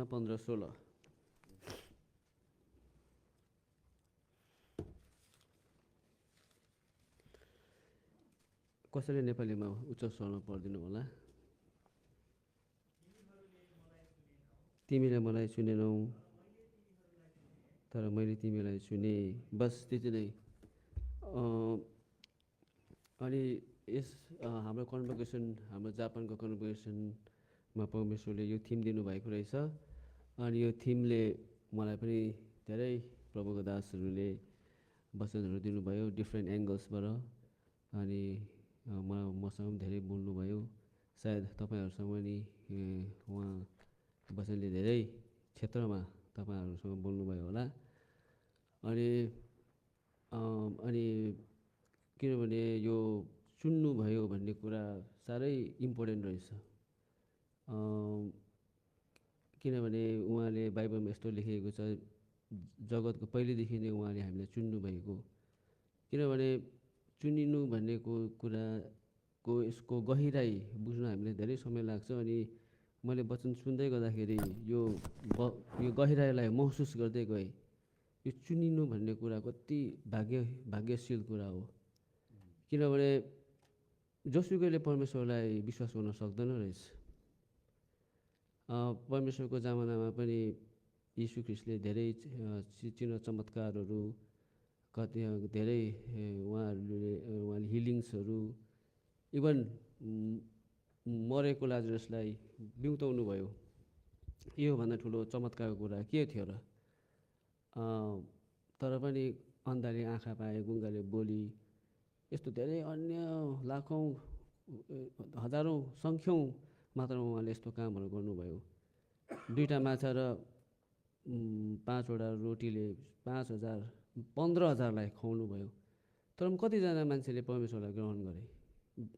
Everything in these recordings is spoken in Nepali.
15-16 कसैले नेपालीमा उच्च स्वरमा पढिदिनु होला। तिमीले मलाई सुनेनौ तर मैले तिमीलाई सुने, बस त्यति नै। अनि यस हाम्रो कन्भोकेसन, हाम्रो जापानको कन्भोकेसनमा परमेश्वरले यो थिम दिनुभएको रहेछ। अनि यो थिमले मलाई पनि धेरै प्रभुको दासहरूले वचनहरू दिनुभयो डिफ्रेन्ट एङ्गल्सबाट। अनि मसँग पनि धेरै बोल्नुभयो। सायद तपाईँहरूसँग पनि उहाँ वचनले धेरै क्षेत्रमा तपाईँहरूसँग बोल्नुभयो होला। अनि किनभने यो चुन्नुभयो भन्ने कुरा साह्रै इम्पोर्टेन्ट रहेछ। किनभने उहाँले बाइबलमा यस्तो लेखिएको छ, जगतको पहिलेदेखि नै उहाँले हामीलाई चुन्नुभएको। किनभने चुनिनु भन्ने कुराको यसको गहिराई बुझ्न हामीलाई धेरै समय लाग्छ। अनि मैले वचन सुन्दै गर्दाखेरि यो गहिराईलाई महसुस गर्दै गएँ। यो चुनिनु भन्ने कुरा कति भाग्यशील कुरा हो। किनभने जोसुकैले परमेश्वरलाई विश्वास गर्न सक्दैन रहेछ। परमेश्वरको जमानामा पनि यीशु ख्रीष्टले धेरै चिन्ह चमत्कारहरू, कति धेरै उहाँले हिलिङ्सहरू, इभन मरेको लाजरसलाई बिउताउनु भयो। योभन्दा ठुलो चमत्कारको कुरा के थियो र? तर पनि अन्धाले आँखा पाए, गुङ्गाले बोली, यस्तो धेरै अन्य लाखौँ हजारौँ सङ्ख्यौँ मात्रामा उहाँले यस्तो कामहरू गर्नुभयो। 2टा माछा र 5वटा रोटीले 5,000 15,000लाई खुवाउनु भयो। तर कतिजना मान्छेले परमेश्वरलाई ग्रहण गरे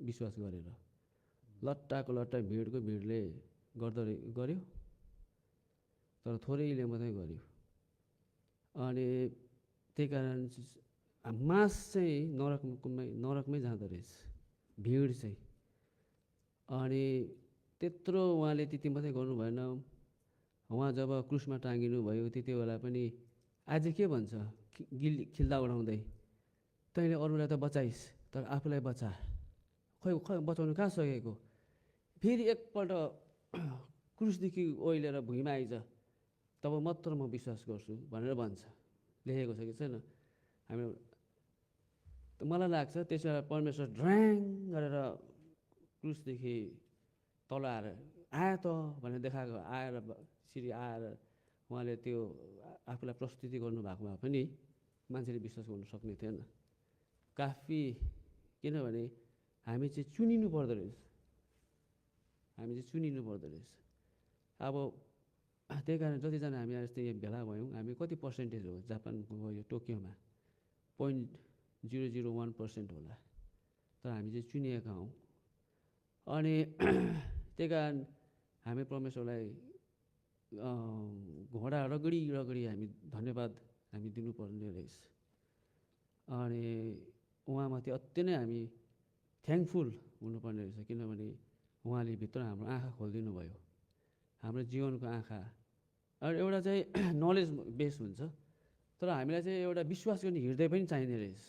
विश्वास गरेर? लट्टाको लट्टा भिडले गर्यो, तर थोरैले मात्रै गर्यो। अनि त्यही कारण मास चाहिँ नरकमै जाँदो रहेछ, भिड चाहिँ। अनि त्यत्रो उहाँले त्यति मात्रै गर्नु भएन। उहाँ जब क्रुसमा टाँगिनु भयो त्यति बेला पनि आज के भन्छ खिल्दा उडाउँदै, तैँले अरूलाई त बचाइस् तर आफूलाई बचा। खै बचाउनु कहाँ सकेको? फेरि एकपल्ट क्रुसदेखि ओइलेर भुइँमा आइज, तब मात्र म विश्वास गर्छु भनेर भन्छ। लेखेको छ कि छैन? मलाई लाग्छ त्यसो बेला परमेश्वर ड्राङ गरेर क्रुसदेखि तल आएर त भनेर देखाएको, सिरी आएर उहाँले त्यो आफूलाई प्रस्तुति गर्नुभएको भए पनि मान्छेले विश्वास गर्नु सक्ने थिएन। काफी, किनभने हामी चाहिँ चुनिनु पर्दो रहेछ। अब त्यही कारण जतिजना हामी जस्तै भेला भयौँ, हामी कति पर्सेन्टेज हो जापानको यो टोकियोमा? 0.001% होला। तर हामी चाहिँ चुनिएका हौँ। अनि त्यही कारण हामी परमेश्वरलाई घोडा रगडी हामी धन्यवाद दिनुपर्ने रहेछ। अनि उहाँमाथि अति नै हामी थ्याङ्कफुल हुनुपर्ने रहेछ। किनभने उहाँले भित्र हाम्रो आँखा खोलिदिनु भयो, हाम्रो जीवनको आँखा। अनि एउटा चाहिँ नलेज बेस हुन्छ, तर हामीलाई चाहिँ एउटा विश्वास गर्ने हृदय पनि चाहिने रहेछ।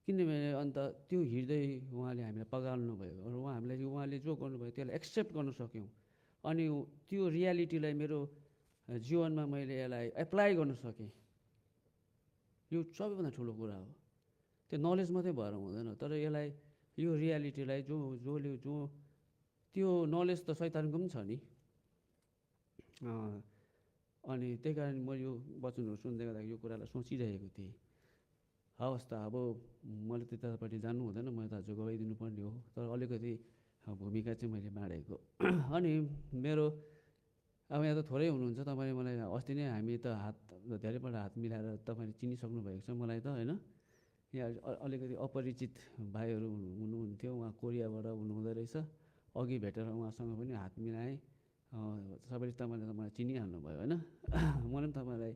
किनभने अन्त त्यो हृदय उहाँले हामीलाई पगाल्नु भयो। र उहाँले जो गर्नुभयो त्यसलाई एक्सेप्ट गर्न सक्यौँ। अनि त्यो रियालिटीलाई मेरो जीवनमा मैले यसलाई एप्लाई गर्न सकेँ। यो सबैभन्दा ठुलो कुरा हो। त्यो नलेज मात्रै भएर हुँदैन, तर यसलाई यो रियालिटीलाई जसले त्यो नलेज त शैतानको पनि छ नि। अनि त्यही कारण म यो वचनहरू सुन्दै गर्दाखेरि यो कुरालाई सोचिरहेको थिएँ। हवस् त, अब मैले त्यतापट्टि जानु हुँदैन, मैले त आज गइदिनु पर्ने हो। तर अलिकति भूमिका चाहिँ मैले बाँडेको। अनि मेरो अब यहाँ त थोरै हुनुहुन्छ तपाईँले मलाई अस्ति नै हामी त धेरैपल्ट हात मिलाएर तपाईँले चिनिसक्नु भएको छ मलाई त, होइन? यहाँ अलिकति अपरिचित भाइहरू हुनुहुन्थ्यो, उहाँ कोरियाबाट हुनुहुँदो रहेछ। अघि भेटेर उहाँसँग पनि हात मिलाएँ। सबैले तपाईँले मलाई चिनिहाल्नु भयो, होइन? मलाई पनि तपाईँलाई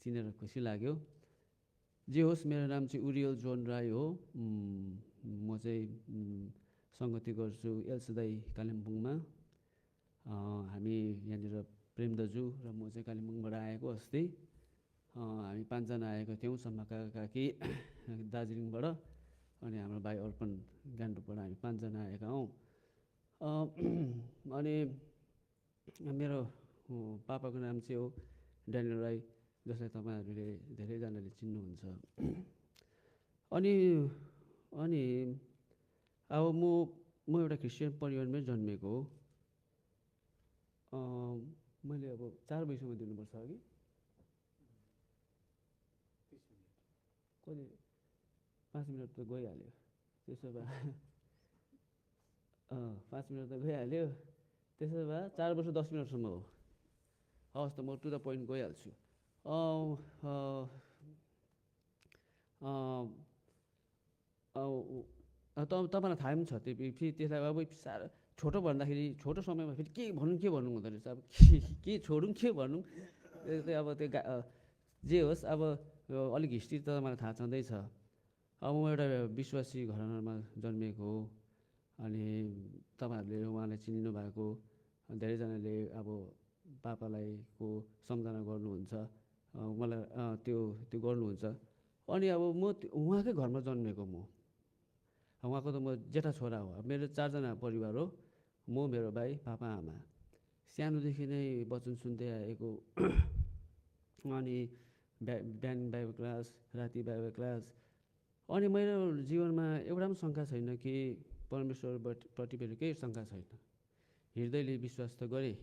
चिनेर खुसी लाग्यो। जे होस्, मेरो नाम चाहिँ उरियल जोन राई हो। म चाहिँ सङ्गति गर्छु एलसदाई कालिम्पोङमा। हामी यहाँनिर प्रेम दाजु र म चाहिँ कालिम्पोङबाट आएको अस्ति हामी 5 जना आएको थियौँ, सम्मा काका काकी दार्जिलिङबाट, अनि हाम्रो भाइ अर्पण गान्तोकबाट, हामी 5 जना आएका हौँ। अनि मेरो पापाको नाम चाहिँ हो ड्यानियल राई, जसलाई तपाईँहरूले धेरैजनाले चिन्नुहुन्छ। अनि अब म एउटा क्रिस्चियन परिवारमै जन्मेको हो। मैले अब 4 बजीसम्म दिनुपर्छ अघि कति 5 मिनट त गइहाल्यो, त्यसो भए 5 मिनट त गइहाल्यो, त्यसो भए 4 वर्ष 10 मिनटसम्म हो। हवस् त, म टु द पोइन्ट गइहाल्छु। तपाईँलाई थाहा पनि छ, त्यो फेरि त्यसलाई अब साह्रो छोटो भन्दाखेरि छोटो समयमा फेरि के भन्नु हुँदो रहेछ। अब के छोडौँ के भनौँ, त्यो अब त्यो जे होस्, अब अलिक हिस्ट्री त मलाई थाहा छँदैछ। अब म एउटा विश्वासी घरानामा जन्मेको हो, अनि तपाईँहरूले उहाँलाई चिनिनु भएको, धेरैजनाले अब पापालाई को सम्झना गर्नुहुन्छ, मलाई त्यो गर्नुहुन्छ। अनि अब म उहाँकै घरमा जन्मेको, म उहाँको त म जेठा छोरा हो। मेरो 4 जना परिवार हो, म, मेरो भाइ, पापा, आमा। सानोदेखि नै वचन सुन्दै आएको। अनि बिहान बाइबल क्लास, राति बाइबल क्लास। अनि मेरो जीवनमा एउटा पनि शङ्का छैन कि परमेश्वरप्रति मेरो केही शङ्का छैन, हृदयले विश्वास त गरेँ।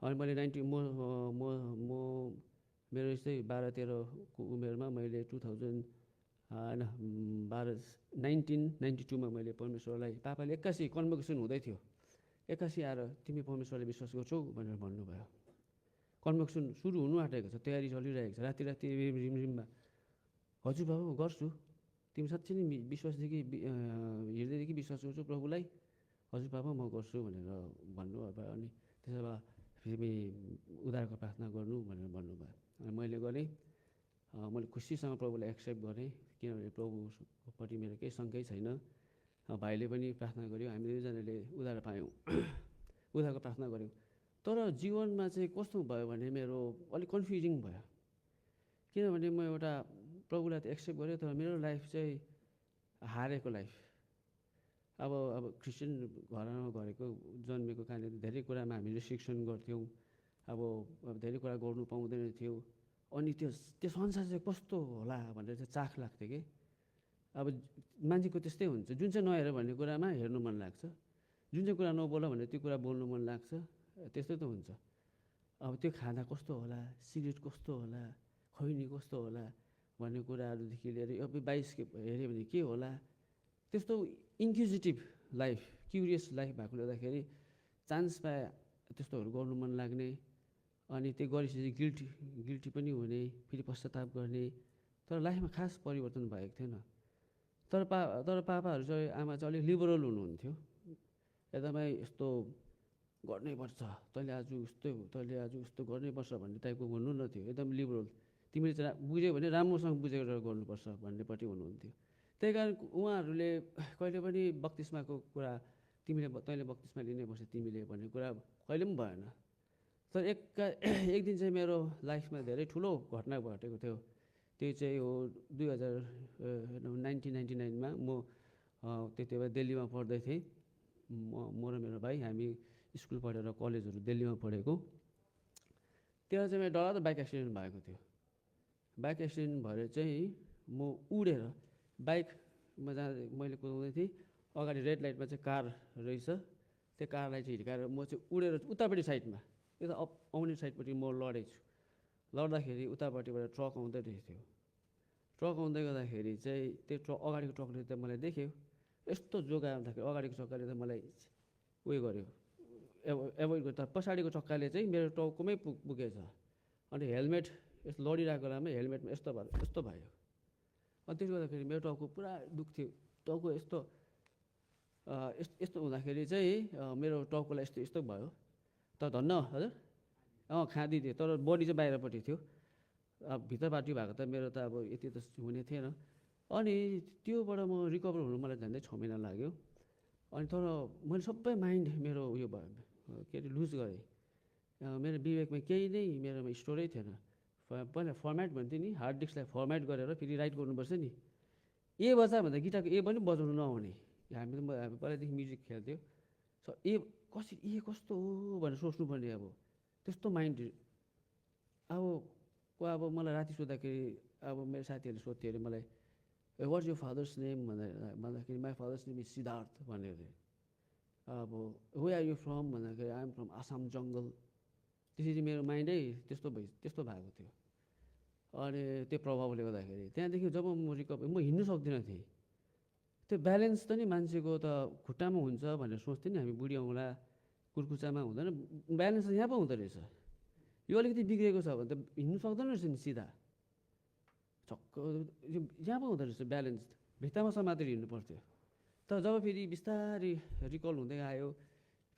अनि मैले मेरो यस्तै 12-13 को उमेरमा मैले 1992मा मैले परमेश्वरलाई, पापाले 81 कन्भोकेसन हुँदै थियो, 81 आएर तिमी परमेश्वरलाई विश्वास गर्छौ भनेर भन्नुभयो। कन्भोकेसन सुरु हुनु आँटेको छ, तयारी चलिरहेको छ। राति रिमझिममा हजुर बाबु गर्छु, तिमी साँच्चै नै विश्वासदेखि हृदयदेखि विश्वास गर्छु प्रभुलाई? हजुर बाबा म गर्छु भनेर भन्नुभयो। अनि त्यसो भए फेरि उद्धारको प्रार्थना गर्नु भनेर भन्नुभयो। अनि मैले गरेँ। मैले खुसीसँग प्रभुलाई एक्सेप्ट गरेँ, किनभने प्रभुपट्टि मेरो केही शङ्कै छैन। भाइले पनि प्रार्थना गर्यो, हामी दुईजनाले उद्धार पायौँ, उद्धारको प्रार्थना गऱ्यौँ। तर जीवनमा चाहिँ कस्तो भयो भने मेरो अलिक कन्फ्युजिङ भयो, किनभने म एउटा प्रभुलाई त एक्सेप्ट गरेँ, तर मेरो लाइफ चाहिँ हारेको लाइफ। अब क्रिस्चियन घरमा जन्मेको कारणले धेरै कुरामा हामी रेस्ट्रिक्सन गर्थ्यौँ, अब धेरै कुरा गर्नु पाउँदैन थियो। अनि त्यो संसार चाहिँ कस्तो होला भनेर चाहिँ चाख लाग्थ्यो कि। अब मान्छेको त्यस्तै हुन्छ, जुन चाहिँ नहेर भन्ने कुरामा हेर्नु मन लाग्छ, जुन चाहिँ कुरा नबोल भने त्यो कुरा बोल्नु मन लाग्छ, त्यस्तै त हुन्छ। अब त्यो खाँदा कस्तो होला, सिगरेट कस्तो होला, खैनी कस्तो होला भन्ने कुराहरूदेखि लिएर अब 22 हेऱ्यो भने के होला, त्यस्तो इन्क्युजिटिभ लाइफ, क्युरियस लाइफ भएकोले गर्दाखेरि चान्स पाए त्यस्तोहरू गर्नु मन लाग्ने। अनि त्यो गरेपछि गिल्टी पनि हुने, फेरि पश्चाताप गर्ने। तर लाइफमा खास परिवर्तन भएको थिएन। तर पापाहरू चाहिँ, आमा चाहिँ अलिक लिबरल हुनुहुन्थ्यो, एकदमै यस्तो गर्नैपर्छ, तैँले आज उस्तो गर्नैपर्छ भन्ने टाइपको हुनु न थियो, एकदम लिबरल। तिमीले चाहिँ बुझ्यौ भने राम्रोसँग बुझेर गर्नुपर्छ भन्नेपट्टि हुनुहुन्थ्यो। त्यही कारण उहाँहरूले कहिले पनि बत्तिस्माको कुरा, तैँले बत्तिस्मा लिनैपर्छ तिमीले भन्ने कुरा कहिले पनि भएन। तर एक दिन चाहिँ मेरो लाइफमा धेरै ठुलो घटना घटेको थियो। त्यो चाहिँ हो 1999मा। म त्यति बेला दिल्लीमा पढ्दै थिएँ। म र मेरो भाइ, हामी स्कुल पढेर कलेजहरू दिल्लीमा पढेको। त्यहाँ चाहिँ मेरो डरलाग्दो बाइक एक्सिडेन्ट भएको थियो। बाइक एक्सिडेन्ट भएर चाहिँ म उडेर, बाइकमा मैले कुदाउँदै थिएँ, अगाडि रेड लाइटमा चाहिँ कार रहेछ, त्यो कारलाई चाहिँ हिर्काएर म चाहिँ उडेर उतापट्टि साइडमा, यता आउने साइडपट्टि म लडेछु। लड्दाखेरि उतापट्टिबाट ट्रक आउँदै रहेथ्यो। ट्रक आउँदै गर्दाखेरि चाहिँ त्यो अगाडिको ट्रकले त मलाई देख्यो, यस्तो जोगा आउँदाखेरि अगाडिको चक्काले त मलाई उयो गर्यो, एभोइड गर्यो। तर पछाडिको चक्काले चाहिँ मेरो टाउकोमै पुगेछ। अनि हेलमेट यस्तो लडिरहेको बेलामा हेलमेटमा यस्तो भयो। अनि त्यसले गर्दाखेरि मेरो टाउको पुरा दुख्थ्यो। टाउको यस्तो हुँदाखेरि चाहिँ मेरो टाउकोलाई यस्तो भयो। तर धन्न हजुर, खाँदी थियो, तर बडी चाहिँ बाहिरपट्टि थियो। अब भित्रपट्टि भएको त मेरो त अब यति त हुने थिएन। अनि त्योबाट म रिकभर हुनु मलाई झन्डै 6 महिना लाग्यो। अनि तर मैले सबै माइन्ड मेरो उयो भयो, के अरे लुज गरेँ। मेरो विवेकमा केही नै मेरोमा स्टोरै थिएन। पहिला फर्मेट भन्थ्यो नि, हार्ड डिस्कलाई फर्मेट गरेर फेरि राइट गर्नुपर्छ नि। ए बजा भन्दा गिटारको ए पनि बजाउनु नआउने। हामी पहिलादेखि म्युजिक खेल्थ्यो। ए कसरी ए कस्तो हो भनेर सोच्नुपर्ने। अब त्यस्तो माइन्ड। अब मलाई राति सोद्धाखेरि अब मेरो साथीहरूले सोध्थ्यो अरे मलाई, वाट्स योर फादर्स नेम भन्दाखेरि my father's name is Siddhartha भनेको थियो। अब वे आर यु फ्रम भन्दाखेरि आइ एम फ्रम आसाम जङ्गल। त्यसरी मेरो माइन्डै त्यस्तो भएको थियो। अनि त्यो प्रभावले गर्दाखेरि त्यहाँदेखि जब म हिँड्नु सक्दिनँ थिएँ, त्यो ब्यालेन्स त नि मान्छेको त खुट्टामा हुन्छ भनेर सोच्थ्यो नि हामी। बुढी औँला कुर्कुचामा हुँदैन, ब्यालेन्स त यहाँ पो हुँदो रहेछ। यो अलिकति बिग्रेको छ भने त हिँड्नु सक्दैन रहेछ नि सिधा छक्क। यो यहाँ पो हुँदो रहेछ ब्यालेन्स, भित्तामा समातेर हिँड्नु पर्थ्यो। तर जब फेरि बिस्तारै रिकल हुँदै आयो,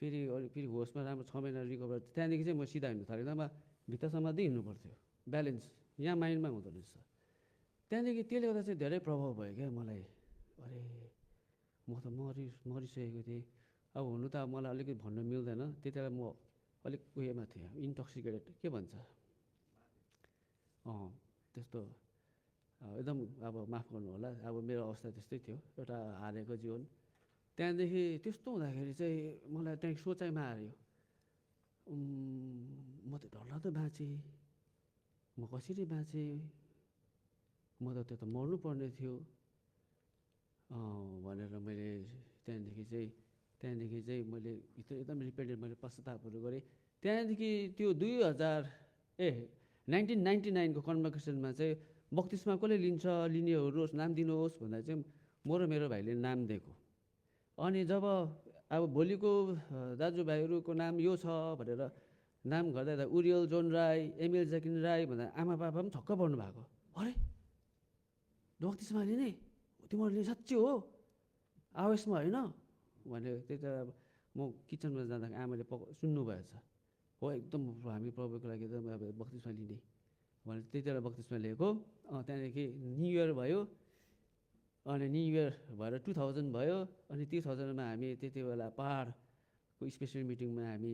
फेरि होसमा राम्रो 6 महिना रिकभर, त्यहाँदेखि चाहिँ म सिधा हिँड्नु थालेँ। नभए भित्ता समात्दै हिँड्नु पर्थ्यो। ब्यालेन्स यहाँ माइन्डमा हुँदो रहेछ। त्यहाँदेखि त्यसले गर्दा चाहिँ धेरै प्रभाव भयो क्या मलाई। अरे म त मरिसकेको थिएँ। अब हुनु त मलाई अलिकति भन्न मिल्दैन, त्यति बेला म अलिक उयोमा थिएँ, इन्टक्सिकेटेड के भन्छ त्यस्तो एकदम। अब माफ गर्नु होला, अब मेरो अवस्था त्यस्तै थियो, एउटा हारेको जीवन। त्यहाँदेखि त्यस्तो हुँदाखेरि चाहिँ मलाई त्यहाँ सोचाइमा आयो, म त डरलाग्दो बाँचेँ, म कसरी बाँचेँ, म त त्यो त मर्नु पर्ने थियो भनेर मैले त्यहाँदेखि चाहिँ मैले एकदम रिपिटेड मैले पश्चातापहरू गरेँ। त्यहाँदेखि त्यो 1999को कन्भोकेसनमा चाहिँ बत्तिसमा कसले लिनेहरू नाम दिनुहोस् भन्दा चाहिँ म र मेरो भाइले नाम दिएको। अनि जब अब भोलिको दाजुभाइहरूको नाम यो छ भनेर नाम गर्दा उरियल जोन राई, एमिल जकिन राई भन्दा आमा बाबा पनि छक्क पर्नु भएको। अरे बत्तिसमा लिने, तिमीहरूले साँच्चै हो आवेशमा होइन भने। त्यति बेला म किचनमा जाँदा आमाले सुन्नु भएछ, हो एकदम हामी प्रभुको लागि एकदम अब बत्तिसमा लिने भने त्यति बेला बत्तिसमा लिएको। त्यहाँदेखि न्यु इयर भयो। अनि न्यु इयर भएर 2000 भयो। अनि 2000मा हामी त्यति बेला पाहाडको स्पेसल मिटिङमा हामी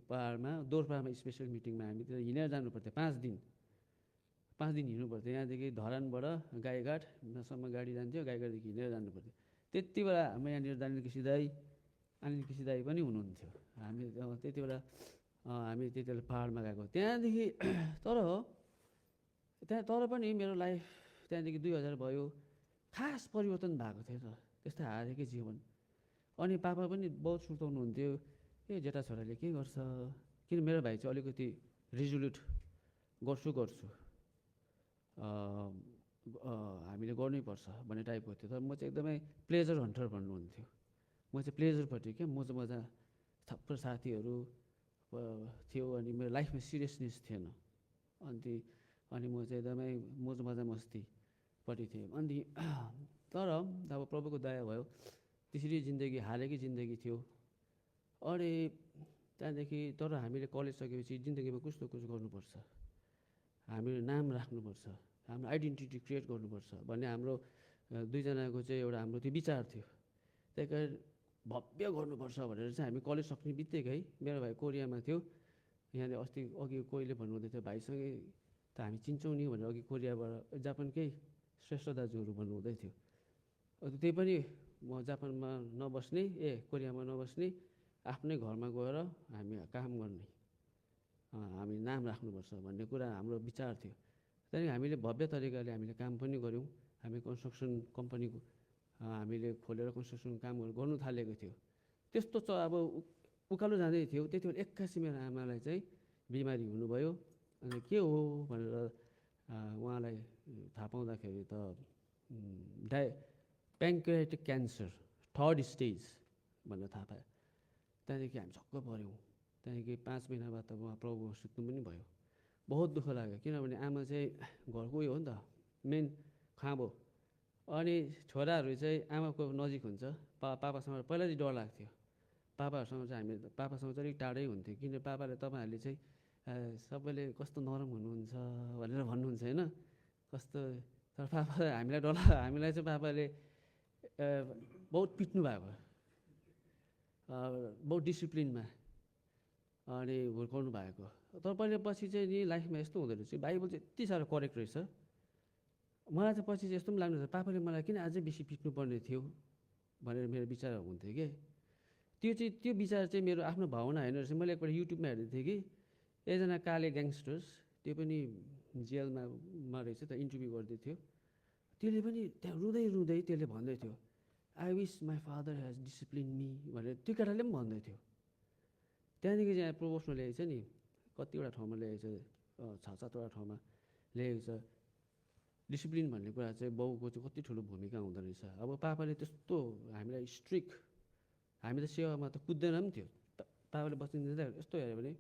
पाहाडमा दोरपामा स्पेसल मिटिङमा हामी त्यो हिँडेर जानु पर्थ्यो। 5 दिन हिँड्नु पर्थ्यो। यहाँदेखि धरानबाट गाईघाटसम्म गाडी जान्थ्यो, गाईघाटदेखि हिँडेर जानु पर्थ्यो। त्यति बेला हाम्रो यहाँनिर अनिल केसी दाई पनि हुनुहुन्थ्यो। हामी त्यति बेला पाहाडमा गएको। त्यहाँदेखि तर पनि मेरो लाइफ त्यहाँदेखि 2000 भयो, खास परिवर्तन भएको थिएन, त्यस्तै हारेकै जीवन। अनि पापा पनि बहुत सुर्ताउनुहुन्थ्यो, ए जेठा छोराले के गर्छ, किन मेरो भाइ चाहिँ अलिकति रिजोल्युट गर्छु हामीले गर्नैपर्छ भन्ने टाइपको थियो। तर म चाहिँ एकदमै प्लेजर हन्टर भन्नुहुन्थ्यो। म चाहिँ प्लेजरपट्टि क्या, मजा थप्पै साथीहरू थियो। अनि मेरो लाइफमा सिरियसनेस थिएन। अनि म चाहिँ एकदमै मजा मस्तीपट्टि थिएँ। अनि तर अब प्रभुको दया भयो, त्यसरी जिन्दगी हारेकै जिन्दगी थियो। अनि त्यहाँदेखि तर हामीले कलेज सकेपछि जिन्दगीमा कुछ न कुछ गर्नुपर्छ, हामीले नाम राख्नुपर्छ, हाम्रो आइडेन्टिटी क्रिएट गर्नुपर्छ भन्ने हाम्रो दुईजनाको चाहिँ एउटा हाम्रो त्यो विचार थियो। त्यही कारण भव्य गर्नुपर्छ भनेर चाहिँ हामी कलेज सक्ने बित्तिकै, मेरो भाइ कोरियामा थियो। यहाँले अघि कोहीले भन्नुहुँदै थियो भाइसँगै त हामी चिन्छौँ नि भनेर, अघि कोरियाबाट जापानकै श्रेष्ठ दाजुहरू भन्नुहुँदै थियो। त्यही पनि म जापानमा नबस्ने, कोरियामा नबस्ने, आफ्नै घरमा गएर हामी काम गर्ने, हामी नाम राख्नुपर्छ भन्ने कुरा हाम्रो विचार थियो। त्यहाँदेखि हामीले भव्य तरिकाले हामीले काम पनि गऱ्यौँ। हामी कन्स्ट्रक्सन कम्पनीको हामीले खोलेर कन्स्ट्रक्सन कामहरू गर्नु थालेको थियो। त्यस्तो अब उकालो जाँदै थियो। त्यति बेला एक्कासी मेरो आमालाई चाहिँ बिमारी हुनुभयो। अनि के हो भनेर उहाँलाई थाहा पाउँदाखेरि त प्याङ्क्रियाटिक क्यान्सर 3rd स्टेज भनेर थाहा पायो। त्यहाँदेखि हामी छक्क पऱ्यौँ। त्यहाँदेखि 5 महिना बाद त उहाँ प्रभु सुत्नु पनि भयो। बहुत दुःख लाग्यो, किनभने आमा चाहिँ घरको उयो हो नि त, मेन खाँबो। अनि छोराहरू चाहिँ आमाको नजिक हुन्छ, पापासँग पहिल्यै डर लाग्थ्यो। पापाहरूसँग चाहिँ हामी पापासँग चाहिँ अलिक टाढै हुन्थ्यो, किन पापाले तपाईँहरूले चाहिँ सबैले कस्तो नरम हुनुहुन्छ भनेर भन्नुहुन्छ होइन, कस्तो। तर पापा हामीलाई चाहिँ पापाले बहुत पिट्नु भएको, बहुत डिसिप्लिनमा। अनि हुर्काउनु भएको। तर पहिले पछि चाहिँ नि लाइफमा यस्तो हुँदो रहेछ, बाइबल चाहिँ यति साह्रो करेक्ट रहेछ। मलाई चाहिँ पछि चाहिँ यस्तो पनि लाग्नु पापाले मलाई किन अझै बेसी पिट्नुपर्ने थियो भनेर मेरो विचार हुन्थ्यो कि त्यो विचार चाहिँ मेरो आफ्नो भावना होइन रहेछ। मैले एकपल्ट युट्युबमा हेर्दै थिएँ कि एकजना काले ग्याङ्स्टर्स, त्यो पनि जेलमा रहेछ त, इन्टरभ्यू गर्दै थियो। त्यसले पनि त्यहाँ रुँदै रुँदै त्यसले भन्दै थियो, I wish my father has discipline me भनेर त्यो केटाले पनि भन्दै थियो। त्यहाँदेखि चाहिँ प्रोभोस्टमा ल्याएको छ नि, कतिवटा ठाउँमा ल्याएको छ, 6-7वटा ठाउँमा ल्याएको छ। डिसिप्लिन भन्ने कुरा चाहिँ बाउको चाहिँ कति ठुलो भूमिका हुँदो रहेछ। अब पापाले त्यस्तो हामीलाई स्ट्रिक्ट, हामी त सेवामा त कुद्दैन पनि थियो। पापाले बस्नु दिँदा यस्तो हेऱ्यो भने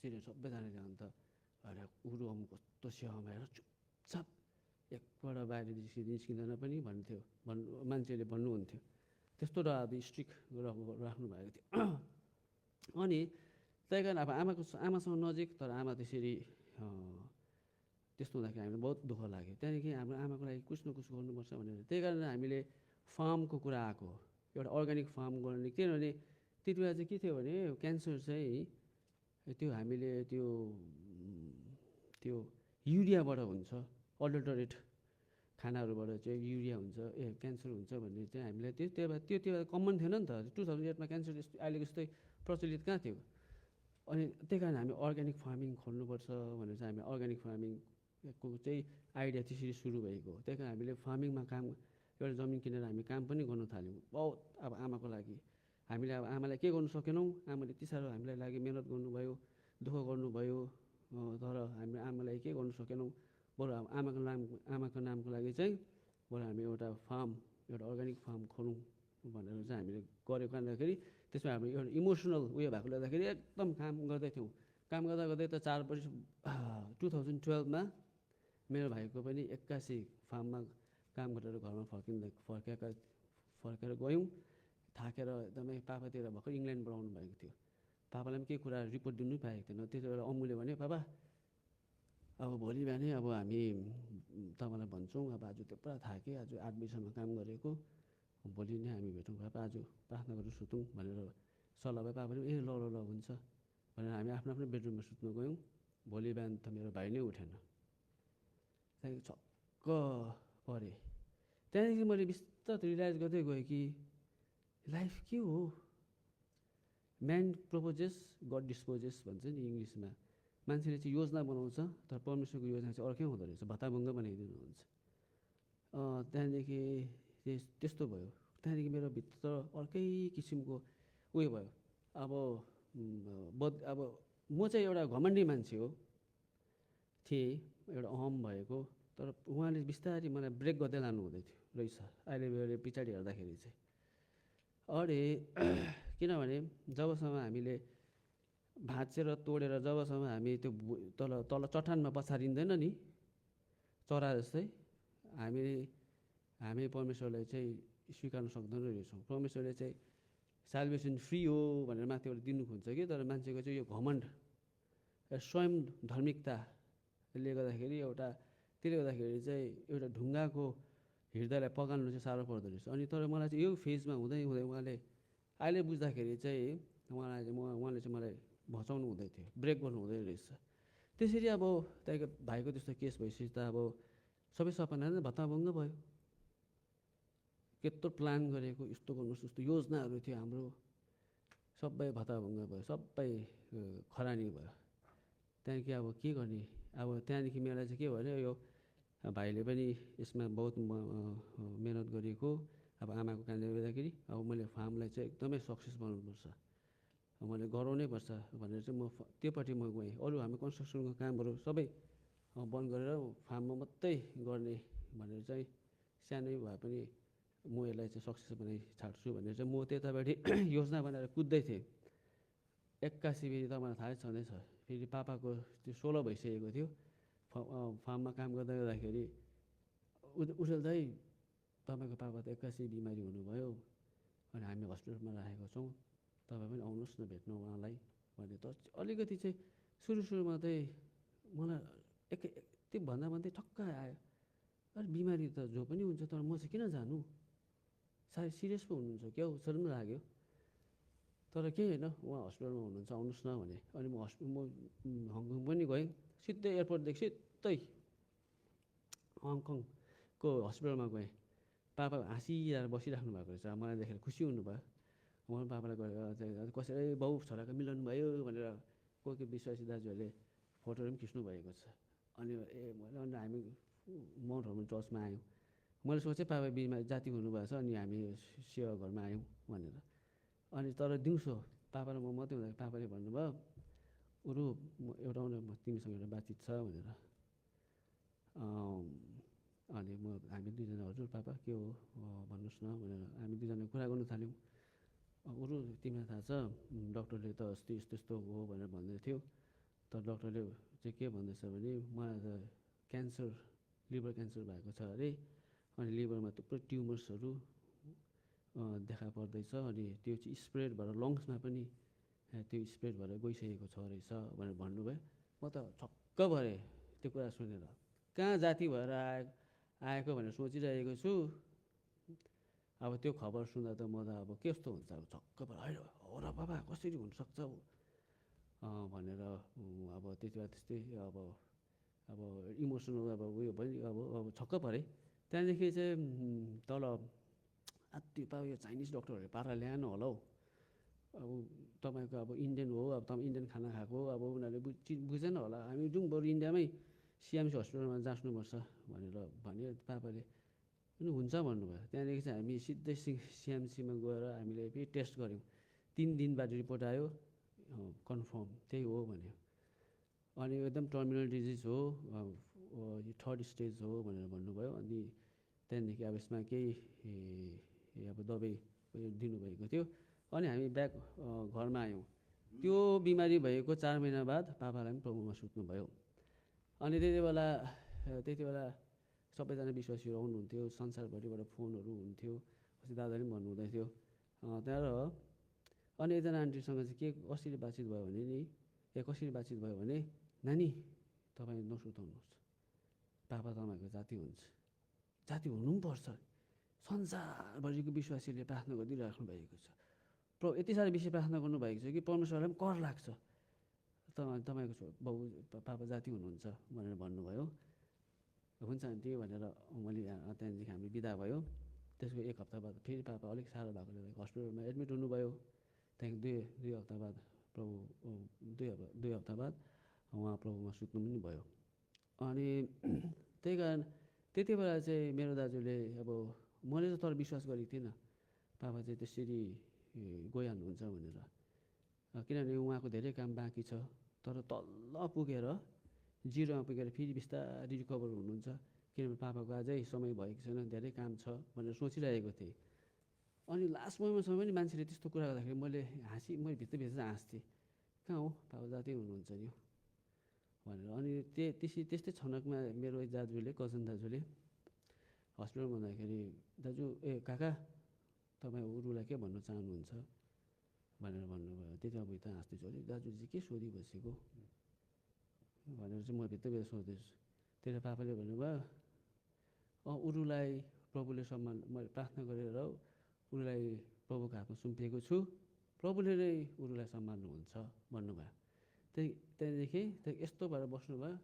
सिरियस सबैजनाले अन्त अरे उरुम कस्तो सेवामा हेर चुपचाप एकपल्ट बाहिर निस्किँदैन पनि भन्थ्यो, मान्छेले भन्नुहुन्थ्यो। त्यस्तो र अब स्ट्रिक्ट राख्नु भएको थियो। अनि त्यही कारण अब आमासँग नजिक, तर आमा त्यसरी त्यस्तो हुँदाखेरि हामीलाई बहुत दुःख लाग्यो। त्यहाँदेखि हाम्रो आमाको लागि कुछ न कुछ गर्नुपर्छ भनेर त्यही कारण हामीले फार्मको कुरा आएको, एउटा अर्ग्यानिक फार्म गर्ने। किनभने त्यति बेला चाहिँ के थियो भने क्यान्सर चाहिँ त्यो हामीले त्यो युरियाबाट हुन्छ, अल्टरेट खानाहरूबाट चाहिँ युरिया हुन्छ, क्यान्सर हुन्छ भन्ने चाहिँ हामीलाई त्यो कमन थिएन नि त। 2008मा क्यान्सर अहिलेको जस्तै प्रचलित कहाँ थियो। अनि त्यही कारण हामी अर्ग्यानिक फार्मिङ खोल्नुपर्छ भनेर चाहिँ हामी अर्ग्यानिक फार्मिङको चाहिँ आइडिया त्यसरी सुरु भएको। त्यही कारण हामीले फार्मिङमा एउटा जमिन किनेर हामी काम पनि गर्नु थाल्यौँ बहुत। अब आमाको लागि हामीले अब आमालाई के गर्नु सकेनौँ, आमाले यति साह्रो हामीलाई लागि मिहिनेत गर्नुभयो, दुःख गर्नुभयो, तर हामीले आमालाई के गर्नु सकेनौँ। बरु आमाको नामको लागि चाहिँ बरु हामी एउटा अर्ग्यानिक फार्म खोलौँ भनेर चाहिँ हामीले गरेको कारणखेरि त्यसमा हाम्रो एउटा इमोसनल उयो भएको गर्दाखेरि एकदम काम गर्दै थियौँ। काम गर्दा गर्दै त 4 वर्ष 2012मा मेरो भाइको पनि 81 फार्ममा काम गरेर घरमा फर्केर गयौँ थाकेर एकदमै। पापातिर भर्खर इङ्ल्यान्डबाट आउनु भएको थियो। पापालाई पनि केही कुरा रिपोर्ट दिनु पाएको थिएन। त्यति बेला अम्मुले भन्यो, पापा अब भोलि बिहानै अब हामी तपाईँलाई भन्छौँ, अब आज त्यो पुरा थाकेँ, आज 8 बजीसम्म काम गरेको, भोलि नै हामी भेटौँ पापा, आज प्रार्थना गरेर सुतौँ भनेर सल्लाह भयो। पापाले ए ल ल ल हुन्छ भनेर हामी आफ्नो आफ्नो बेडरुममा सुत्न गयौँ। भोलि बिहान त मेरो भाइ नै उठेन। त्यहाँदेखि छक्क परेँ। त्यहाँदेखि मैले बिस्तारै रियलाइज गर्दै गएँ कि लाइफ के हो। म्यान प्रपोजेस गड डिस्पोजेस भन्छ नि इङ्ग्लिसमा। मान्छेले चाहिँ योजना बनाउँछ, तर परमेश्वरको योजना चाहिँ अर्कै हुँदो रहेछ, भत्ताभङ्ग बनाइदिनुहुन्छ। त्यहाँदेखि त्यस्तो भयो। त्यहाँदेखि मेरो भित्र अर्कै किसिमको उयो भयो। अब म चाहिँ एउटा घमण्डी मान्छे हो थिएँ, एउटा अहम भएको। तर उहाँले बिस्तारै मलाई ब्रेक गर्दै लानु हुँदै थियो रहेछ अहिले मेरो पछाडि हेर्दाखेरि चाहिँ। अरे किनभने जबसम्म हामीले भाँचेर तोडेर जबसम्म हामी त्यो तल चट्टानमा पछारिँदैन नि चरा जस्तै, हामी परमेश्वरलाई चाहिँ स्वीकार्न सक्दैन रहेछौँ। परमेश्वरले चाहिँ साल्भेसन फ्री हो भनेर माथिबाट दिनु खोज्छ कि, तर मान्छेको चाहिँ यो घमण्ड स्वयं धार्मिकताले गर्दाखेरि त्यसले गर्दाखेरि चाहिँ एउटा ढुङ्गाको हृदयलाई पगाल्नु चाहिँ साह्रो पर्दो रहेछ। अनि तर मलाई चाहिँ यो फेजमा हुँदै उहाँले अहिले बुझ्दाखेरि चाहिँ उहाँले चाहिँ मलाई भचाउनु हुँदै थियो, ब्रेक गर्नु हुँदै रहेछ। त्यसरी अब त्यहाँको भाइको त्यस्तो केस भएपछि त अब सबै सपना नै भत्ताभङ्ग भयो। यत्रो प्लान गरेको, यस्तो गर्नुहोस् उस्तो योजनाहरू थियो हाम्रो, सबै भत्ताभङ्ग भयो, सबै खरानी भयो। त्यहाँदेखि अब के गर्ने। अब त्यहाँदेखि मलाई चाहिँ के भन्यो, यो भाइले पनि यसमा बहुत मिहिनेत गरेको, अब आमाको कारणले गर्दाखेरि अब मैले फार्मलाई चाहिँ एकदमै सक्सेस बनाउनुपर्छ, मैले गराउनै पर्छ भनेर चाहिँ म त्योपट्टि म गएँ। अरू हामी कन्स्ट्रक्सनको कामहरू सबै बन्द गरेर फार्ममा मात्रै गर्ने भनेर चाहिँ सानै भए पनि म यसलाई चाहिँ सक्सेस बनाइ छाड्छु भनेर चाहिँ म त्यतापट्टि योजना बनाएर कुद्दै थिएँ। 81 फेरि तपाईँलाई थाहै छँदैछ, फेरि पापाको त्यो 16 भइसकेको थियो। फार्ममा काम गर्दाखेरि उठेल दाइ तपाईँको पापा त 81 बिमारी हुनुभयो, अनि हामी हस्पिटलमा राखेको छौँ, तपाईँ पनि आउनुहोस् न भेट्नु उहाँलाई भने। त अलिकति चाहिँ सुरुमा चाहिँ मलाई त्यो भन्दै ठक्क आयो, अरे बिमारी त जो पनि हुन्छ, तर म चाहिँ किन जानु, साह्रै सिरियस पो हुनुहुन्छ क्या हो जस्तो पनि लाग्यो। तर केही होइन, उहाँ हस्पिटलमा हुनुहुन्छ आउनुहोस् न भने। अनि म हङकङ पनि गएँ, सिधै एयरपोर्टदेखि सिधै हङकङको हस्पिटलमा गएँ। पापा हाँसिरहेर बसिराख्नु भएको रहेछ, मलाई देखेर खुसी हुनुभयो। म पापालाई गएर कसरी बाउ छोराको मिलाउनु भयो भनेर कोही कोही विश्वासी दाजुहरूले फोटोहरू पनि खिच्नु भएको छ। अनि अनि हामी माउन्ट हर्मन चर्चमा आयौँ। मैले सोचेँ पापा बिमारी जाति हुनुभएको छ अनि हामी सेवा घरमा आयौँ भनेर। अनि तर दिउँसो पापा र म मात्रै हुँदा पापाले भन्नुभयो, उरु एउटा तिमीसँग एउटा बातचित छ भनेर। अनि हामी दुईजना, हजुर पापा के हो भन्नुहोस् न भनेर हामी दुईजना कुरा गर्नु थाल्यौँ। उरु तिमीलाई थाहा छ डक्टरले त अस्ति यस्तो यस्तो हो भनेर भन्दै थियो, तर डक्टरले चाहिँ के भन्दैछ भने मलाई त क्यान्सर, लिभर क्यान्सर भएको छ अरे। अनि लिभरमा थुप्रो ट्युमर्सहरू देखा पर्दैछ, अनि त्यो चाहिँ स्प्रेड भएर लङ्समा पनि त्यो स्प्रेड भएर गइसकेको छ रहेछ भनेर भन्नुभयो। म त छक्क भएँ त्यो कुरा सुनेर, कहाँ जाति भएर आएको भनेर सोचिरहेको छु। अब त्यो खबर सुन्दा त म त अब कस्तो हुन्छ, अब छक्क भएर हो र बाबा कसरी हुनसक्छ भनेर अब त्यति बेला त्यस्तै अब इमोसनल अब उयो भयो, अब छक्क परेँ। त्यहाँदेखि चाहिँ तल त्यो पापा यो चाइनिज डक्टरहरूले पारा ल्याएन होला हौ, अब तपाईँको अब इन्डियन हो, अब तपाईँ इन्डियन खाना खाएको अब उनीहरूले बुझेन होला, हामी जाउँ बरु इन्डियामै सिएमसी हस्पिटलमा जाँच्नुपर्छ भनेर भन्यो पापाले। पनि हुन्छ भन्नुभयो। त्यहाँदेखि चाहिँ हामी सिधै सिएमसीमा गएर हामीले फेरि टेस्ट गऱ्यौँ। 3 दिन बाद रिपोर्ट आयो, कन्फर्म त्यही हो भन्यो। अनि एकदम टर्मिनल डिजिज हो, 3rd स्टेज हो भनेर भन्नुभयो। अनि त्यहाँदेखि अब यसमा केही अब दबाई दिनुभएको थियो। अनि हामी ब्याक घरमा आयौँ। त्यो बिमारी भएको 4 महिना बाद पापालाई पनि प्रभुमा सुत्नुभयो। अनि त्यति बेला सबैजना विश्वासीहरू आउनुहुन्थ्यो, संसारभरिबाट फोनहरू हुन्थ्यो। अस्ति दादाले पनि भन्नुहुँदै थियो। त्यहाँबाट अनि एकजना आन्टीसँग चाहिँ कसरी बातचित भयो भने नानी तपाईँ नसुताउनुहोस्, पापा तपाईँको जाति हुन्छ, जाति हुनु पनि पर्छ। संसारभरिको विश्वासीले प्रार्थना गरिदिइराख्नु भएको छ, यति साह्रो बेसी प्रार्थना गर्नुभएको छ कि परमेश्वरलाई पनि कर लाग्छ, तपाईँको बाउ पापा जाति हुनुहुन्छ भनेर भन्नुभयो। हुन्छ आन्टी भनेर मैले त्यहाँदेखि हामी बिदा भयो। त्यसको 1 हप्ता बाद फेरि पापा अलिक साह्रो भएकोले हस्पिटलमा एडमिट हुनुभयो। त्यहाँदेखि 2 हप्ता बाद दुई हप्ता बाद उहाँ प्रभुमा सुत्नु पनि भयो। अनि त्यही कारण त्यति बेला चाहिँ मेरो दाजुले अब मैले त तर विश्वास गरेको थिइनँ पापा चाहिँ त्यसरी गइहाल्नुहुन्छ भनेर, किनभने उहाँको धेरै काम बाँकी छ। तर तल पुगेर 0मा पुगेर फेरि बिस्तारै रिकभर हुनुहुन्छ, किनभने पापाको अझै समय भएको छैन, धेरै काम छ भनेर सोचिरहेको थिएँ। अनि लास्ट मोमेन्टसम्म पनि मान्छेले त्यस्तो कुरा गर्दाखेरि मैले भित्रभित्र चाहिँ हाँस्थेँ, कहाँ हो पापा जाति हुनुहुन्छ नि भनेर। अनि त्यस्तै छनकमा मेरो दाजुले, कजन दाजुले हस्पिटलमा भन्दाखेरि दाजु काका तपाईँ उरुलाई के भन्न चाहनुहुन्छ भनेर भन्नुभयो। त्यति बेला भित्र हाँस्दैछु, अलिक दाजुले चाहिँ के सोधिबसेको भनेर चाहिँ म भित्रभित्र सोध्दैछु। त्यही पापाले भन्नुभयो, उरुलाई प्रभुले सम्मान, मैले प्रार्थना गरेर उरुलाई प्रभुको हातमा सुम्पिएको छु, प्रभुले नै उरुलाई सम्हाल्नुहुन्छ भन्नुभयो। त्यहाँदेखि यस्तो भएर बस्नुभयो,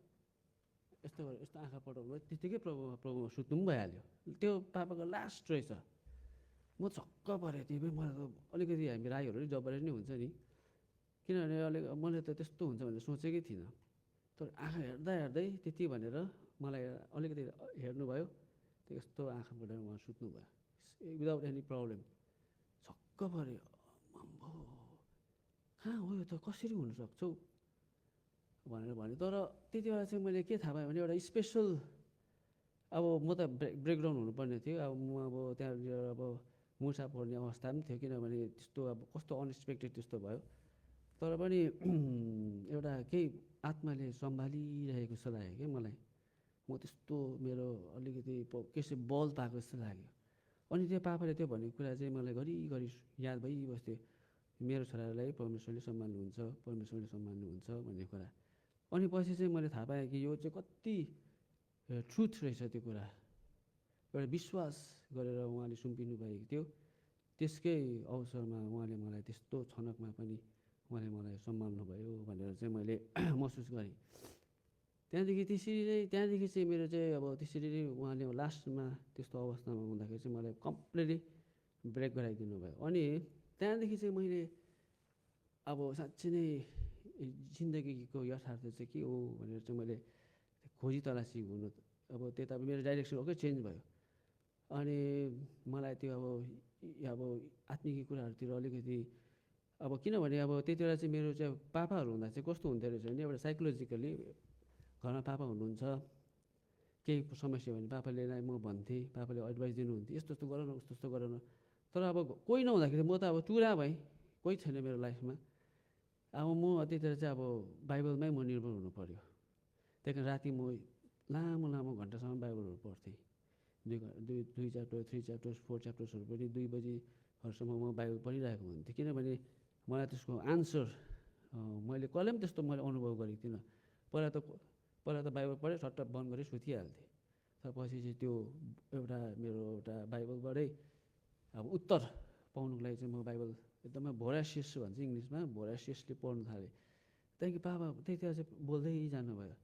यस्तो आँखा पटाउनु भयो, त्यतिकै प्रभुमा सुत्नु पनि भइहाल्यो। त्यो पापाको लास्ट रहेछ। म छक्क परेँ। त्यो पनि मलाई त अलिकति हामी राईहरू नै जबरी नै हुन्छ नि, किनभने मैले त त्यस्तो हुन्छ भनेर सोचेकै थिइनँ। तर आँखा हेर्दै त्यति भनेर मलाई अलिकति हेर्नुभयो, त्यस्तो आँखा पटाएर उहाँ सुत्नुभयो विदाउट एनी प्रब्लम। छक्क पऱ्यो, कहाँ हो यो त कसरी हुनसक्छ हौ भनेर भन्यो। तर त्यति बेला चाहिँ मैले के थाहा पाएँ भने एउटा स्पेसल, अब म त ब्रेकडाउन हुनुपर्ने थियो। अब म त्यहाँनिर मुसा पर्ने अवस्था पनि थियो, किनभने त्यस्तो अब कस्तो अनएक्सपेक्टेड त्यस्तो भयो। तर पनि एउटा केही आत्माले सम्हालिरहेको जस्तो लाग्यो क्या मलाई। म त्यस्तो मेरो अलिकति कसै बल पाएको जस्तो लाग्यो। अनि त्यो पापाले त्यो भनेको कुरा चाहिँ मलाई घरिघरि याद भइबस्थ्यो, मेरो छोरालाई परमेश्वरले सम्हाल्नुहुन्छ, परमेश्वरले सम्हाल्नुहुन्छ भन्ने कुरा। अनि पछि चाहिँ मैले थाहा पाएँ कि यो चाहिँ कति ट्रुथ रहेछ त्यो कुरा। एउटा विश्वास गरेर उहाँले सुम्पिनु भएको थियो, त्यसकै अवसरमा उहाँले मलाई त्यस्तो छनकमा पनि उहाँले मलाई सम्हाल्नु भयो भनेर चाहिँ मैले महसुस गरेँ। त्यहाँदेखि चाहिँ मेरो चाहिँ अब त्यसरी नै उहाँले लास्टमा त्यस्तो अवस्थामा हुँदाखेरि चाहिँ मलाई कम्प्लिटली ब्रेक गराइदिनु भयो। अनि त्यहाँदेखि चाहिँ मैले अब साँच्चै नै जिन्दगीको यथार्थ चाहिँ के हो भनेर चाहिँ मैले खोजी तलासी हुनु, अब त्यता मेरो डाइरेक्सन ओके चेन्ज भयो। अनि मलाई त्यो अब आत्मिक कुराहरूतिर अलिकति अब किनभने अब त्यति बेला चाहिँ मेरो चाहिँ पापाहरू हुँदा चाहिँ कस्तो हुन्थ्यो रहेछ भने एउटा साइकोलोजिकली घरमा पापा हुनुहुन्छ, केही समस्या भने पापाले म भन्थेँ, पापाले एडभाइस दिनुहुन्थ्यो यस्तो यस्तो गर न उस्तो उस्तो गर न। तर अब कोही नहुँदाखेरि म त अब टुरा भएँ, कोही छैन मेरो लाइफमा। अब म त्यतिखेर चाहिँ अब बाइबलमै म निर्भर हुनु पऱ्यो। त्यही कारण राति म लामो लामो घन्टासम्म बाइबलहरू पढ्थेँ। दुई च्याप्टर 3 च्याप्टर्स 4 च्याप्टर्सहरू पनि 2 बजीहरूसम्म म बाइबल पढिरहेको हुन्थेँ। किनभने मलाई त्यसको आन्सर मैले कहिले पनि त्यस्तो मैले अनुभव गरेको थिइनँ। पहिला त बाइबल पढेँ, सट्ट बन्द गरेँ, सुतिहाल्थेँ। तर पछि चाहिँ त्यो मेरो एउटा बाइबलबाटै अब उत्तर पाउनुको लागि चाहिँ म बाइबल एकदमै भोरासियस भन्छ इङ्ग्लिसमा, भोरासियसली पढ्नु थालेँ। त्यहाँदेखि पापा त्यतिखेर चाहिँ बोल्दै जानुभयो।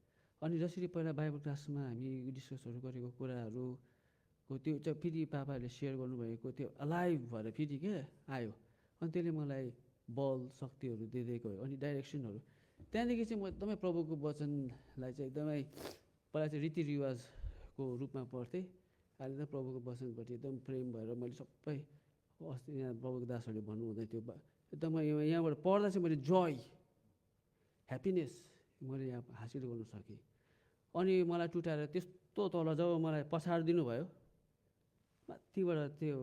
अनि जसरी पहिला बाइबल क्लासमा हामी डिस्कसहरू गरेको कुराहरूको त्यो चाहिँ फेरि पापाहरूले सेयर गर्नुभएको त्यो अलाइभ भएर फेरि के आयो। अनि त्यसले मलाई बल शक्तिहरू दिँदै गयो, अनि डाइरेक्सनहरू। त्यहाँदेखि चाहिँ म एकदमै प्रभुको वचनलाई चाहिँ एकदमै पहिला चाहिँ रीतिरिवाजको रूपमा पढ्थेँ। अहिले त प्रभुको वचनप्रति एकदम प्रेम भएर मैले सबै अस्ति यहाँ प्रभुको दासहरूले भन्नुहुँदै थियो एकदमै यहाँबाट पढ्दा चाहिँ मैले जोय ह्याप्पिनेस मैले यहाँ हासिल गर्नु सकेँ। अनि मलाई टुटाएर त्यस्तो तल जब मलाई पछाडिदिनु भयो, माथिबाट त्यो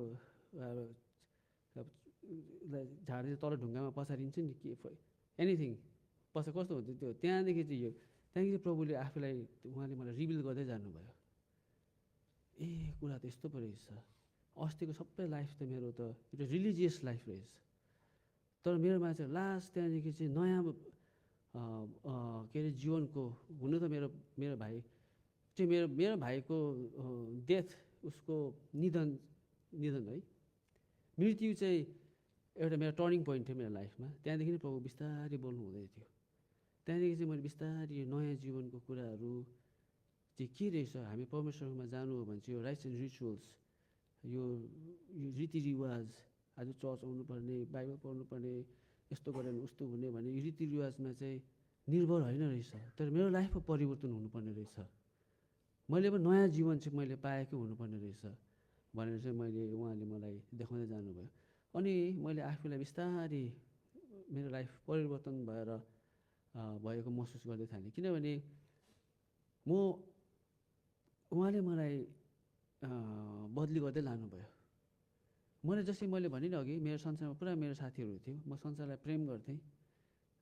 झाडले तल ढुङ्गामा पछारिन्छ नि के एनिथिङ पछि कस्तो हुन्छ त्यो। त्यहाँदेखि चाहिँ प्रभुले आफूलाई उहाँले मलाई रिभिल गर्दै जानुभयो। ए कुरा त यस्तो पो रहेछ। अस्तिको सबै लाइफ त मेरो त एउटा रिलिजियस लाइफ रहेछ। तर मेरोमा चाहिँ लास्ट त्यहाँदेखि चाहिँ नयाँ के अरे जीवनको हुनु त मेरो भाइ चाहिँ मेरो भाइको डेथ, उसको निधन है, मृत्यु चाहिँ एउटा मेरो टर्निङ पोइन्ट थियो मेरो लाइफमा। त्यहाँदेखि नै प्रभु बिस्तारै बोल्नु हुँदै थियो। त्यहाँदेखि चाहिँ मैले बिस्तारै नयाँ जीवनको कुराहरू चाहिँ के रहेछ, हामी परमेश्वरमा जानु हो भने चाहिँ यो राइट्स एन्ड रिचुअल्स, यो रीतिरिवाज, आज चर्च आउनुपर्ने, बाइबल पढ्नुपर्ने, यस्तो गरेर उस्तो हुने भन्ने यो रीतिरिवाजमा चाहिँ निर्भर होइन रहेछ। तर मेरो लाइफमा परिवर्तन हुनुपर्ने रहेछ। मैले पनि नयाँ जीवन चाहिँ मैले पाएकै हुनुपर्ने रहेछ भनेर चाहिँ उहाँले मलाई देखाउँदै जानुभयो। अनि मैले आफूलाई बिस्तारै मेरो लाइफ परिवर्तन भएको महसुस गर्दै थालेँ। किनभने उहाँले मलाई बदली गर्दै लानुभयो। मैले भने नि अघि मेरो संसारमा पुरा मेरो साथीहरू थियो, म संसारलाई प्रेम गर्थेँ।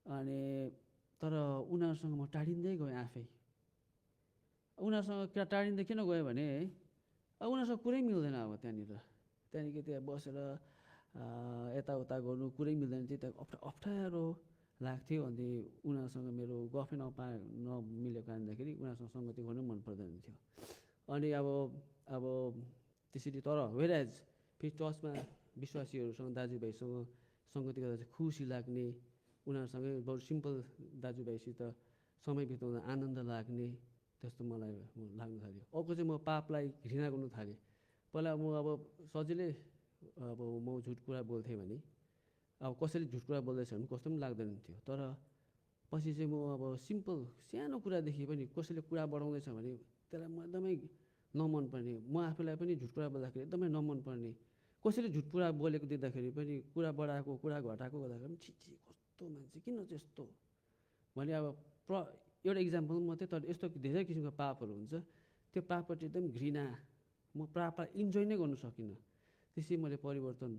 अनि तर उनीहरूसँग म टाढिँदै गएँ आफै। उनीहरूसँग टाढिँदै किन गएँ भने अब उनीहरूसँग कुरै मिल्दैन। अब त्यहाँदेखि त्यहाँ बसेर यताउता गर्नु कुरै मिल्दैन थियो। त्यहाँ अप्ठ्यारो लाग्थ्यो। अनि उनीहरूसँग मेरो गफै नमिलेको कारणदाखेरि उनीहरूसँग सङ्गति गर्नु मन पर्दैन थियो। अनि अब त्यसरी तर वेराज फेरि चर्चमा विश्वासीहरूसँग दाजुभाइसँग सङ्गति गर्दा चाहिँ खुसी लाग्ने, उनीहरूसँगै बरु सिम्पल दाजुभाइसित समय बिताउँदा आनन्द लाग्ने त्यस्तो मलाई लाग्नु थाल्यो। अर्को चाहिँ म पापलाई घृणा गर्नु थालेँ। पहिला म अब सजिलै म झुट कुरा बोल्थेँ भने अब कसैले झुट कुरा बोल्दैछ भने कस्तो पनि लाग्दैन थियो। तर पछि चाहिँ म अब सिम्पल सानो कुरादेखि पनि कसैले कुरा बढाउँदैछ भने त्यसलाई म एकदमै नमन पर्ने, म आफूलाई पनि झुट कुरा बोल्दाखेरि एकदमै नमन पर्ने, कसैले झुट कुरा बोलेको देख्दाखेरि पनि कुरा बढाएको कुरा घटाएको गर्दाखेरि पनि छि कस्तो मान्छे किन त्यस्तो भने अब एउटा इक्जाम्पल मात्रै। तर यस्तो धेरै किसिमको पापहरू हुन्छ, त्यो पापप्रति एकदम घृणा, म पापलाई इन्जोय नै गर्नु सकिनँ। त्यसै मैले परिवर्तन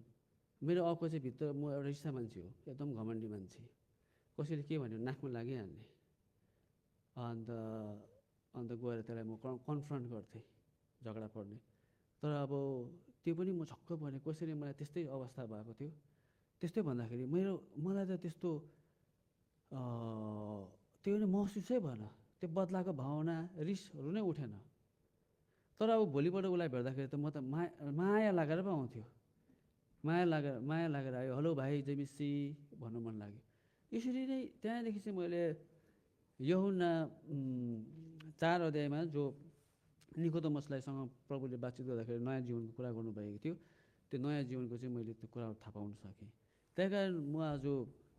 मेरो अर्को चाहिँ भित्र म एउटा रिसा मान्छे हो, एकदम घमण्डी मान्छे। कसैले के भन्यो नाकमा लागिहाल्ने। अन्त गएर त्यसलाई म कन्फ्रन्ट गर्थेँ, झगडा पर्ने। तर अब त्यो पनि म छक्क परेँ, कसैले मलाई त्यस्तै अवस्था भएको थियो। त्यस्तै भन्दाखेरि मलाई त त्यस्तो त्यो नै महसुसै भएन, त्यो बदलाको भावना रिसहरू नै उठेन। तर अब भोलिपल्ट उसलाई भेट्दाखेरि त म त माया लागेर पो आउँथ्यो। माया लागेर आयो, हेलो भाइ जेमिसी भन्नु मन लाग्यो। यसरी नै त्यहाँदेखि चाहिँ मैले यूहन्ना 4 अध्यायमा जो निकोदेमससँग प्रभुले बातचित गर्दाखेरि नयाँ जीवनको कुरा गर्नुभएको थियो, त्यो नयाँ जीवनको चाहिँ मैले त्यो कुराहरू थाहा पाउन सकेँ। त्यही कारण म आज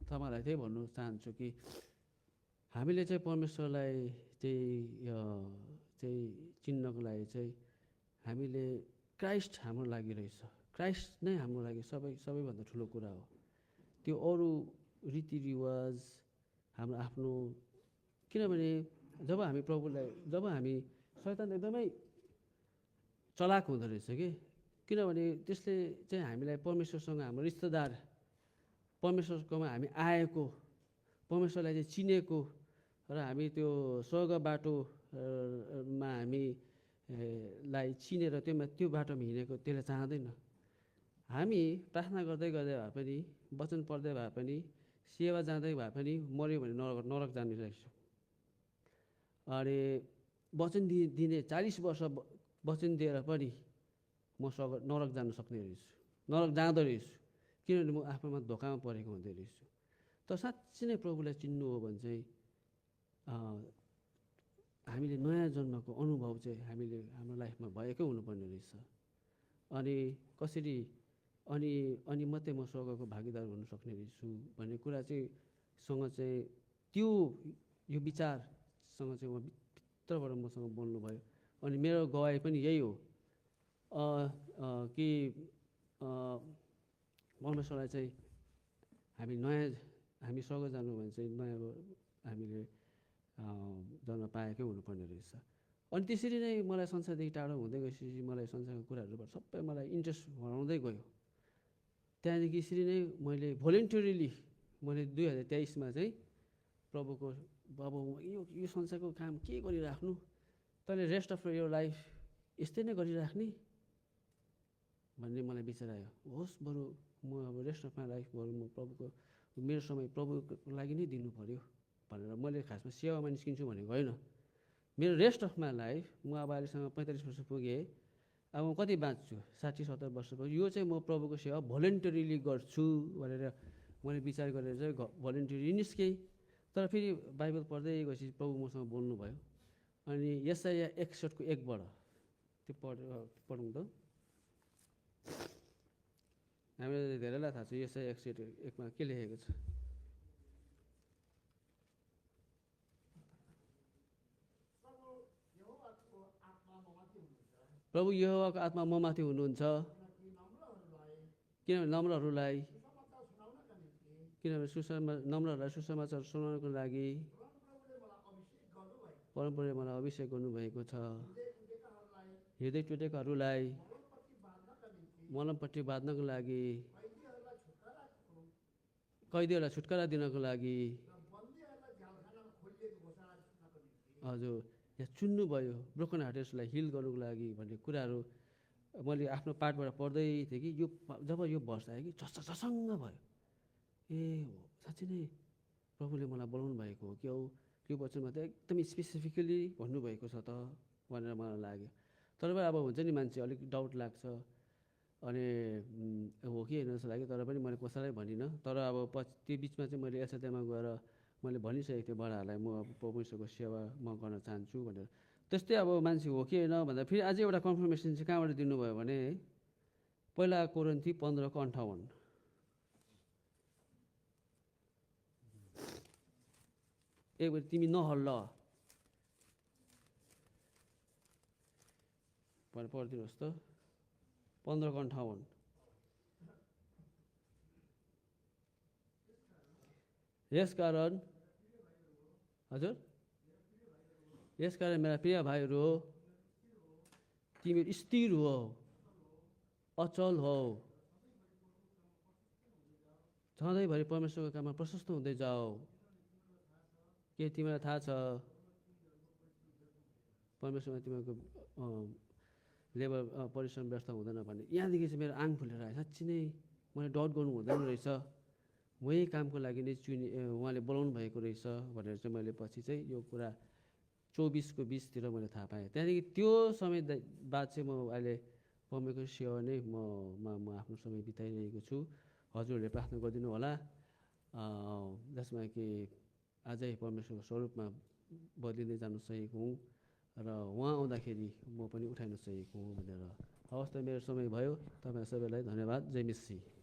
तपाईँलाई त्यही भन्नु चाहन्छु कि हामीले चाहिँ परमेश्वरलाई चाहिँ चिन्नको लागि चाहिँ हामीले क्राइस्ट हाम्रो लागि रहेछ, क्राइस्ट नै हाम्रो लागि सबैभन्दा ठुलो कुरा हो। त्यो अरू रीतिरिवाज हाम्रो आफ्नो, किनभने जब हामी शैतान एकदमै चलाक हुँदो रहेछ कि, किनभने त्यसले चाहिँ हामीलाई परमेश्वरसँग हाम्रो रिश्तेदार, परमेश्वरकोमा हामी आएको, परमेश्वरलाई चाहिँ चिनेको र हामी त्यो स्वर्ग बाटोमा हामीलाई चिनेर त्यो बाटोमा हिँडेको त्यसले चाहँदैन। हामी प्रार्थना गर्दै भए पनि, वचन पढ्दै भए पनि, सेवा जाँदै भए पनि मऱ्यो भने नरक जाने रहेछौँ। अनि वचन दिने 40 वर्ष वचन दिएर पनि म नरक जान सक्ने रहेछु, नरक जाँदो रहेछु, किनभने म आफ्नोमा धोकामा परेको हुँदै रहेछु। तर साँच्चै नै प्रभुलाई चिन्नु हो भने चाहिँ हामीले नयाँ जन्मको अनुभव चाहिँ हाम्रो लाइफमा भएकै हुनुपर्ने रहेछ। अनि कसरी अनि मात्रै म स्वर्गको भागीदार हुन सक्ने रहेछु भन्ने कुरा चाहिँ त्यो यो विचारसँग चाहिँ म भित्रबाट मसँग बोल्नुभयो। अनि मेरो गवाई पनि यही हो कि परमेश्वरलाई चाहिँ हामी स्वर्ग जानु भने चाहिँ नयाँ हामीले जन्म पाएकै हुनुपर्ने रहेछ। अनि त्यसरी नै मलाई संसारदेखि टाढो हुँदै गएपछि मलाई संसारको कुराहरूबाट सबै मलाई इन्ट्रेस्ट हराउँदै गयो। त्यहाँदेखि यसरी नै मैले भोलिन्टरीली मैले 2023मा चाहिँ प्रभुको बाबु यो संसारको काम के गरिराख्नु, तैँले रेस्ट अफ यो लाइफ यस्तै नै गरिराख्ने भन्ने मलाई विचार आयो। होस् बरु म अब रेस्ट अफ माई लाइफ बरु म प्रभुको मेरो समय प्रभुको लागि नै दिनु पऱ्यो भनेर मैले खासमा सेवामा निस्किन्छु भनेको होइन। मेरो रेस्ट अफ माई लाइफ म अब अहिलेसम्म 45 वर्ष पुगेँ, अब म कति बाँच्छु, 60-70 वर्ष पुगेँ, यो चाहिँ म प्रभुको सेवा भोलिन्टरीली गर्छु भनेर मैले विचार गरेर चाहिँ भोलिन्टरी निस्केँ। तर फेरि बाइबल पढ्दै गएपछि प्रभु मसँग बोल्नुभयो। अनि यसाया 61:1 त्यो पढौँ त। हामीलाई धेरैलाई थाहा छ यसाया 61:1मा के लेखेको छ। प्रभु यहोवाको आत्मा ममाथि हुनुहुन्छ, किनभने नम्रहरूलाई सुसमाचार सुनाउनको लागि परमप्रभुले मलाई अभिषेक गर्नुभएको छ। हृदय टुटेकाहरूलाई मलमपट्टि बाँध्नको लागि, कैदीहरूलाई छुटकारा दिनको लागि, हजुर यहाँ चुन्नुभयो, ब्रोकन हार्टेड्सलाई हिल गर्नुको लागि भन्ने कुराहरू मैले आफ्नो पाठबाट पढ्दै थिएँ कि जब यो वर्ष आयो कि झसङ्ग भयो। ए हो, साँच्चै नै प्रभुले मलाई बोलाउनु भएको हो कि यो वचनमा त एकदमै स्पेसिफिकली भन्नुभएको छ त भनेर मलाई लाग्यो। तर पनि अब हुन्छ नि मान्छे अलिक डाउट लाग्छ, अनि हो कि होइन जस्तो लाग्यो। तर पनि मैले कसैलाई भनिनँ। तर अब त्यो बिचमा चाहिँ मैले एसएचएममा गएर मैले भनिसकेको थिएँ बडाहरूलाई म अब परमेश्वरको सेवा म गर्न चाहन्छु भनेर। त्यस्तै अब मान्छे हो कि होइन भन्दा फेरि अझै एउटा कन्फर्मेसन चाहिँ कहाँबाट दिनुभयो भने पहिला कोरिन्थी 15:58 एकबार तिमी नहल्ल भनेर पढिदिनुहोस् त। 15:58 यसकारण हजुर यसकारण मेरा प्रिय भाइहरू हो, तिमीहरू स्थिर हो, अचल हो, सधैँभरि परमेश्वरको काममा प्रशस्त हुँदै जाओ। के तिमीलाई थाहा छ परमेश्वरमा तिमीहरूको लेबर परिश्रम व्यर्थ हुँदैन भन्ने। यहाँदेखि चाहिँ मेरो आङ फुलेर आयो। साँच्ची नै मैले डाउट गर्नु हुँदैन रहेछ, म यही कामको लागि नै उहाँले बोलाउनु भएको रहेछ भनेर चाहिँ मैले पछि चाहिँ यो कुरा 24को 20तिर मैले थाहा पाएँ। त्यहाँदेखि त्यो समय बाद चाहिँ म अहिले परमेश्वरको सेवा नै म आफ्नो समय बिताइरहेको छु। हजुरहरूले प्रार्थना गरिदिनु होला, जसमा कि अझै परमेश्वरको स्वरूपमा बदलिँदै जानु सकेको हुँ र उहाँ आउँदाखेरि म पनि उठाइन सकेको हुँ भनेर। हवस् त, मेरो समय भयो। तपाईँ सबैलाई धन्यवाद। जय मसीह।